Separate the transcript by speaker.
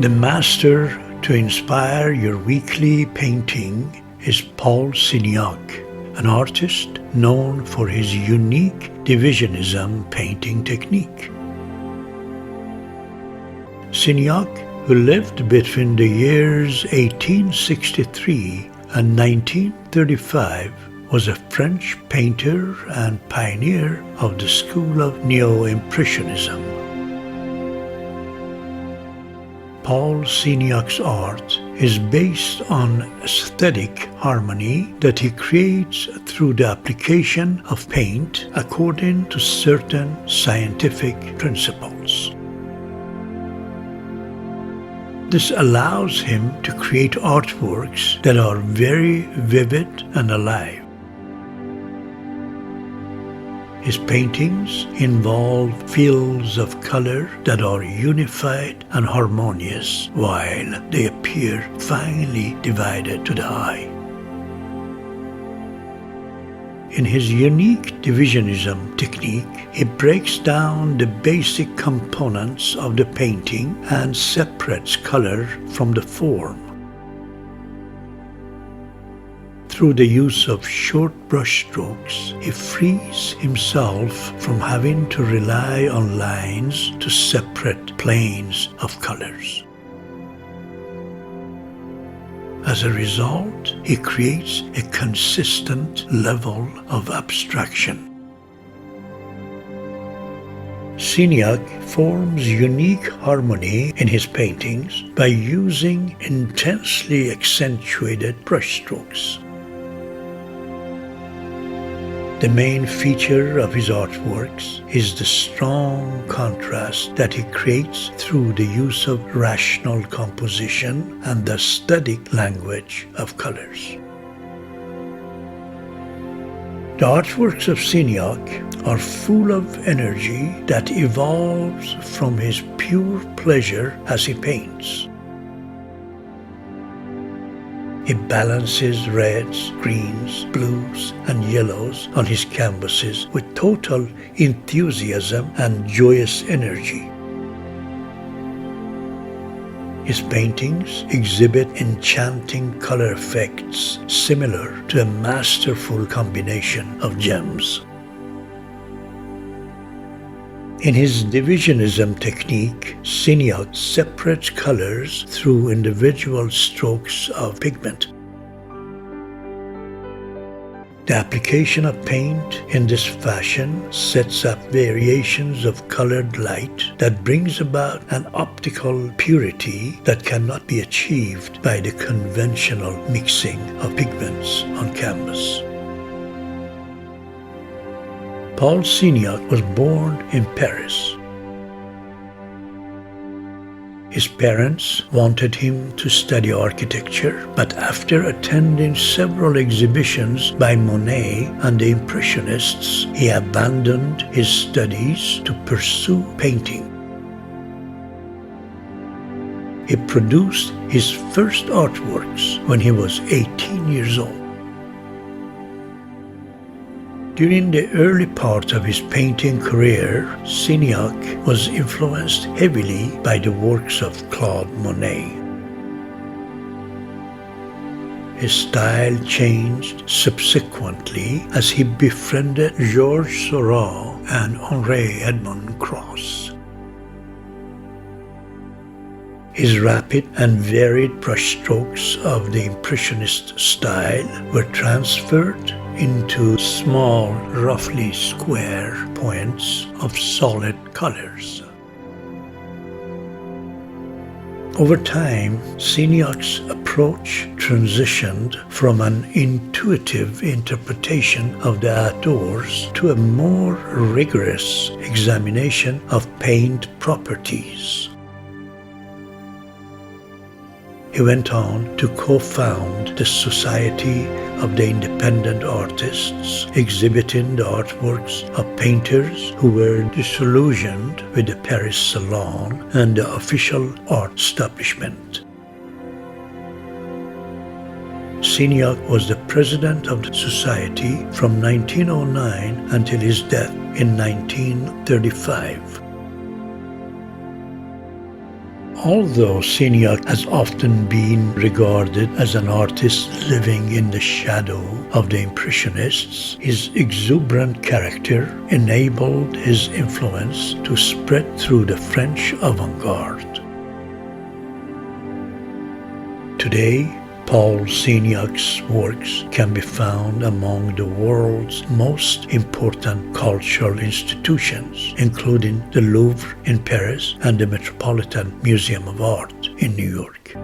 Speaker 1: The master to inspire your weekly painting is Paul Signac, an artist known for his unique Divisionism painting technique. Signac, who lived between the years 1863 and 1935, was a French painter and pioneer of the school of Neo-Impressionism. Paul Signac's art is based on aesthetic harmony that he creates through the application of paint according to certain scientific principles. This allows him to create artworks that are very vivid and alive. His paintings involve fields of color that are unified and harmonious, while they appear finely divided to the eye. In his unique Divisionism technique, he breaks down the basic components of the painting and separates color from the form. Through the use of short brushstrokes, he frees himself from having to rely on lines to separate planes of colors. As a result, he creates a consistent level of abstraction. Signac forms unique harmony in his paintings by using intensely accentuated brushstrokes. The main feature of his artworks is the strong contrast that he creates through the use of rational composition and the aesthetic language of colors. The artworks of Signac are full of energy that evolves from his pure pleasure as he paints. He balances reds, greens, blues, and yellows on his canvases with total enthusiasm and joyous energy. His paintings exhibit enchanting color effects similar to a masterful combination of gems. In his Divisionism technique, Signac separates colors through individual strokes of pigment. The application of paint in this fashion sets up variations of colored light that brings about an optical purity that cannot be achieved by the conventional mixing of pigments on canvas. Paul Signac was born in Paris. His parents wanted him to study architecture, but after attending several exhibitions by Monet and the Impressionists, he abandoned his studies to pursue painting. He produced his first artworks when he was 18 years old. During the early part of his painting career, Signac was influenced heavily by the works of Claude Monet. His style changed subsequently as he befriended Georges Seurat and Henri Edmond Cross. His rapid and varied brushstrokes of the Impressionist style were transferred into small, roughly square points of solid colors. Over time, Signac's approach transitioned from an intuitive interpretation of the outdoors to a more rigorous examination of paint properties. He went on to co-found the Society of the Independent Artists, exhibiting the artworks of painters who were disillusioned with the Paris Salon and the official art establishment. Signac was the president of the society from 1909 until his death in 1935. Although Signac has often been regarded as an artist living in the shadow of the Impressionists, his exuberant character enabled his influence to spread through the French avant-garde. Today, Paul Signac's works can be found among the world's most important cultural institutions, including the Louvre in Paris and the Metropolitan Museum of Art in New York.